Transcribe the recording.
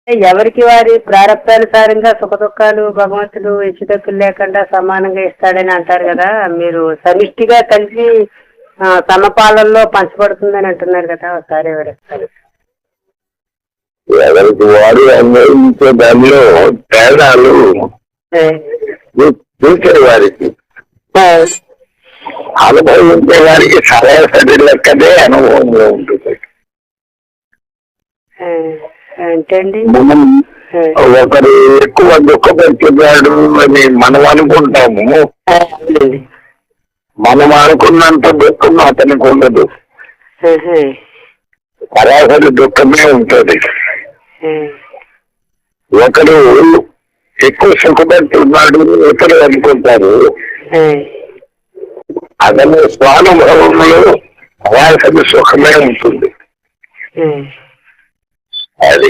ఎవరికి వారి ప్రారబ్ధానుసారంగా సుఖదుఖాలు భగవంతుడు హెచ్చుతగ్గులు లేకుండా సమానంగా ఇస్తాడని అంటారు కదా. మీరు సమిష్టిగా కలిసి సమపాలనలో పంచబడుతుందని అంటున్నారు కదా. ఒకసారి వివరిస్తారు. ఎవరికి వారు అనుభవించే దానిలో తేడాలు చూసే వారికి, అనుభవించే వారికి సరాసరి లెక్కదే అనుభవంలో ఉంటుంది. ఏంటండి మనం ఒకరు ఎక్కువ దుఃఖపెడుతున్నాడు అని మనం అనుకుంటాము. మనం అనుకున్నంత దుఃఖం అతనికి ఉండదు. సరాసరి దుఃఖమే ఉంటుంది. ఒకరు ఎక్కువ సుఖపెడుతున్నాడు ఇతరులు అనుకుంటారు. అతని స్వానుభవంలో సరాసరి సుఖమే ఉంటుంది. అది